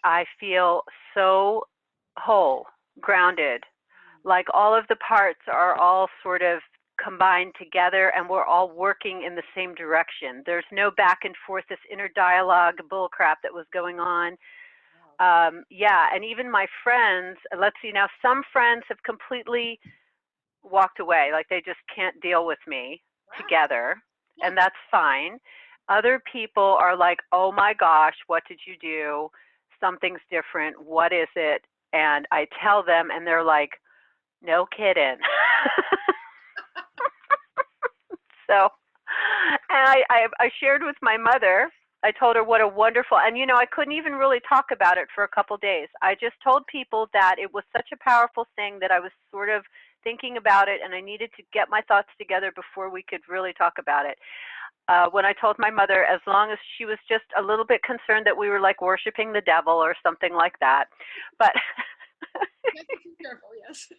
I feel so whole, grounded, like all of the parts are all sort of combined together and we're all working in the same direction. There's no back and forth, this inner dialogue bull crap that was going on. Yeah, and even my friends, let's see, now some friends have completely walked away, like they just can't deal with me together, and that's fine. Other people are like, oh my gosh, what did you do? Something's different. What is it? And I tell them, and they're like, no kidding. So, and I shared with my mother. I told her what a wonderful, and you know, I couldn't even really talk about it for a couple days. I just told people that it was such a powerful thing that I was sort of thinking about it, and I needed to get my thoughts together before we could really talk about it. When I told my mother, as long as she was just a little bit concerned that we were like worshiping the devil or something like that, but. Be careful, yes.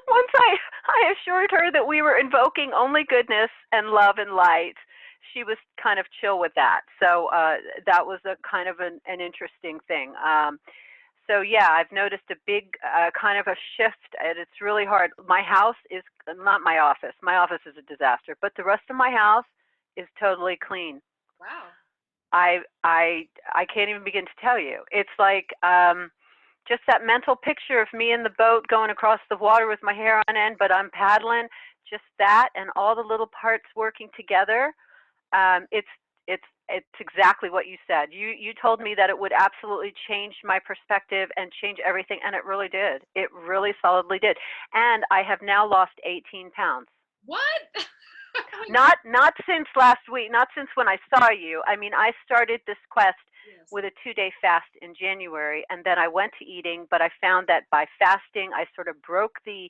Once I assured her that we were invoking only goodness and love and light, she was kind of chill with that. So that was a kind of an interesting thing. So yeah, I've noticed a big kind of a shift, and it's really hard. My house is not my office. My office is a disaster, but the rest of my house is totally clean. Wow. I can't even begin to tell you. It's like just that mental picture of me in the boat going across the water with my hair on end, but I'm paddling. Just that, and all the little parts working together. It's it's exactly what you said. You told me that it would absolutely change my perspective and change everything, and it really did. It really solidly did. And I have now lost 18 pounds. What? Not since last week, not since when I saw you. I mean, I started this quest with a 2-day fast in January, and then I went to eating, but I found that by fasting, I sort of broke the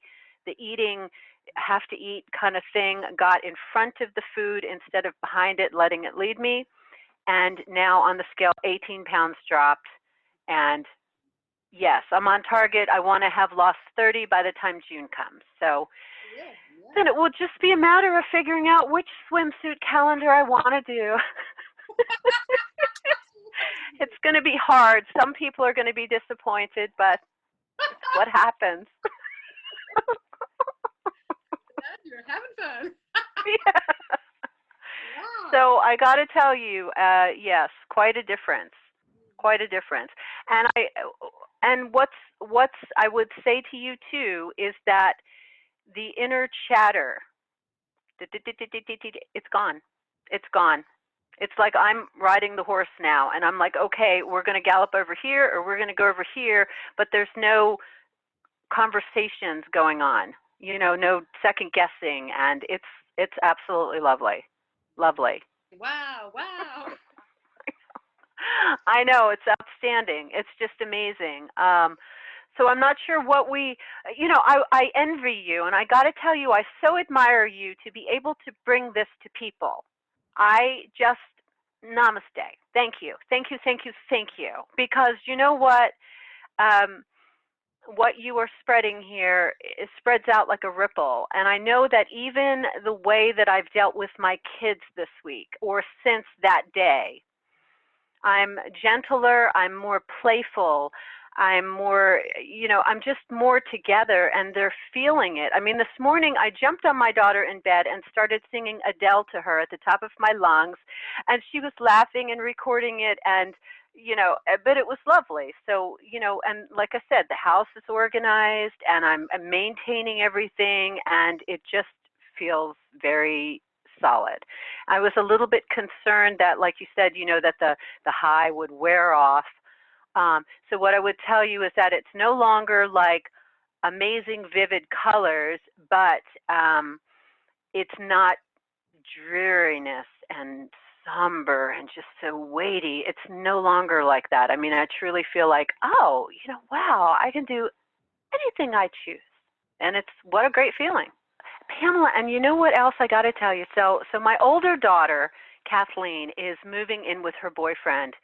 eating, have to eat kind of thing, got in front of the food instead of behind it, letting it lead me. And now on the scale, 18 pounds dropped. And yes, I'm on target. I want to have lost 30 by the time June comes. So then it will just be a matter of figuring out which swimsuit calendar I want to do. It's going to be hard. Some people are going to be disappointed, but it's what happens. You're having fun. Yeah. Wow. So I got to tell you, yes, quite a difference. Quite a difference. And what's I would say to you too is that the inner chatter, it's gone. It's gone. It's like I'm riding the horse now, and I'm like, okay, we're going to gallop over here, or we're going to go over here, but there's no conversations going on. You know, no second guessing, and it's absolutely lovely, lovely. Wow. Wow. I know, it's outstanding. It's just amazing. So I'm not sure what I envy you, and I got to tell you, I so admire you to be able to bring this to people. I just, namaste. Thank you. Thank you, thank you, thank you. Because you know um, what you are spreading here, it spreads out like a ripple. And I know that even the way that I've dealt with my kids this week or since that day, I'm gentler, I'm more playful, I'm more, I'm just more together, and they're feeling it. I mean, this morning I jumped on my daughter in bed and started singing Adele to her at the top of my lungs, and she was laughing and recording it, and but it was lovely. So, and like I said, the house is organized, and I'm maintaining everything, and it just feels very solid. I was a little bit concerned that, like you said, that the high would wear off. So what I would tell you is that it's no longer like amazing, vivid colors, but it's not dreariness and somber and just so weighty. It's no longer like that. I mean, I truly feel like, oh, wow, I can do anything I choose. And it's what a great feeling. Pamela, and you know what else I got to tell you? So my older daughter, Kathleen, is moving in with her boyfriend.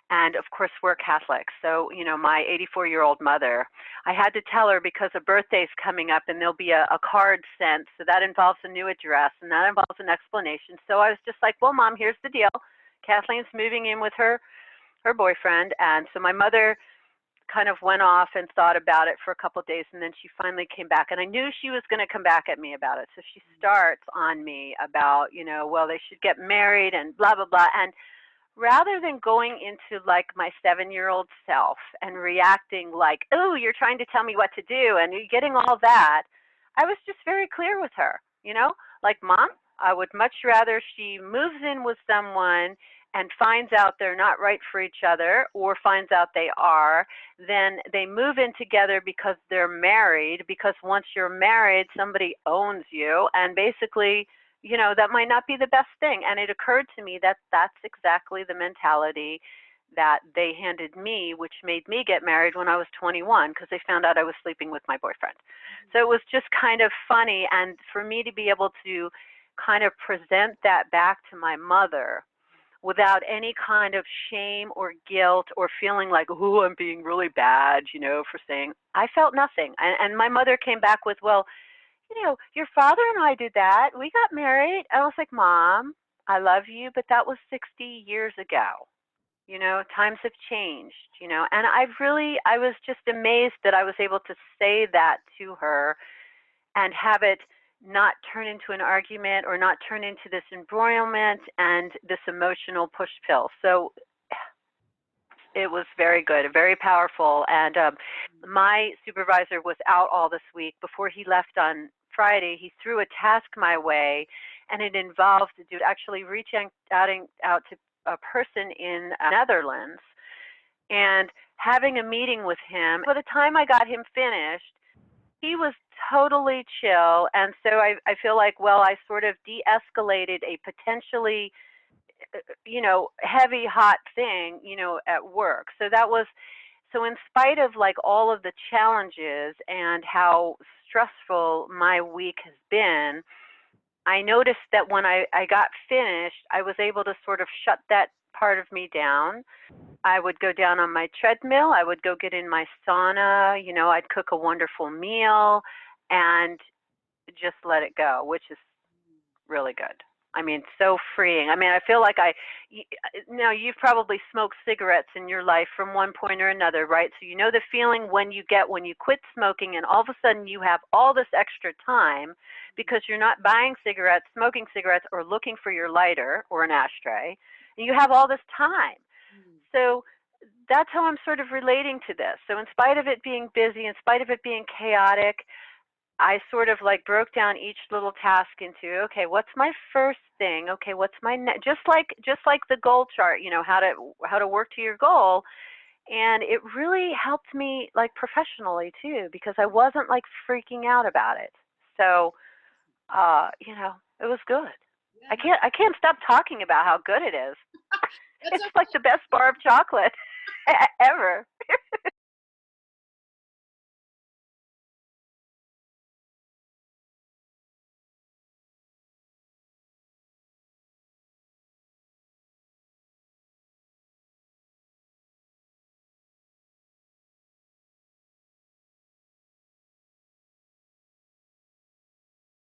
And of course, we're Catholics. So, my 84-year-old mother, I had to tell her because a birthday's coming up and there'll be a card sent. So that involves a new address and that involves an explanation. So I was just like, well, Mom, here's the deal. Kathleen's moving in with her her boyfriend. And so my mother kind of went off and thought about it for a couple of days, and then she finally came back, and I knew she was going to come back at me about it. So she starts on me about, well, they should get married and blah blah blah. And rather than going into like my 7-year-old self and reacting like, oh, you're trying to tell me what to do and you're getting all that, I was just very clear with her, like, Mom, I would much rather she moves in with someone and finds out they're not right for each other, or finds out they are, then they move in together because they're married, because once you're married, somebody owns you, and basically, that might not be the best thing. And it occurred to me that that's exactly the mentality that they handed me, which made me get married when I was 21, because they found out I was sleeping with my boyfriend. So it was just kind of funny. And for me to be able to kind of present that back to my mother without any kind of shame or guilt or feeling like, oh, I'm being really bad, for saying, I felt nothing. And my mother came back with, well, your father and I did that. We got married. And I was like, Mom, I love you, but that was 60 years ago. Times have changed, and I was just amazed that I was able to say that to her and have it not turn into an argument or not turn into this embroilment and this emotional push pill. So it was very good, very powerful. And my supervisor was out all this week. Before he left on Friday, he threw a task my way, and it involved actually reaching out to a person in Netherlands and having a meeting with him. By the time I got him finished, he was totally chill. And so I feel like, well, I sort of de-escalated a potentially heavy, hot thing, at work. So in spite of like all of the challenges and how stressful my week has been, I noticed that when I got finished, I was able to sort of shut that part of me down. I would go down on my treadmill. I would go get in my sauna. I'd cook a wonderful meal and just let it go, which is really good. I mean, so freeing. I mean, I feel like now you've probably smoked cigarettes in your life from one point or another, right? So you know the feeling when you quit smoking and all of a sudden you have all this extra time because you're not buying cigarettes, smoking cigarettes, or looking for your lighter or an ashtray. And you have all this time. So that's how I'm sort of relating to this. So in spite of it being busy, in spite of it being chaotic, I sort of like broke down each little task into, okay, what's my first thing? Okay, what's my just like the goal chart, how to work to your goal. And it really helped me like professionally too, because I wasn't like freaking out about it. So, it was good. Yeah, I can't stop talking about how good it is. that's It's okay. like the best bar of chocolate ever.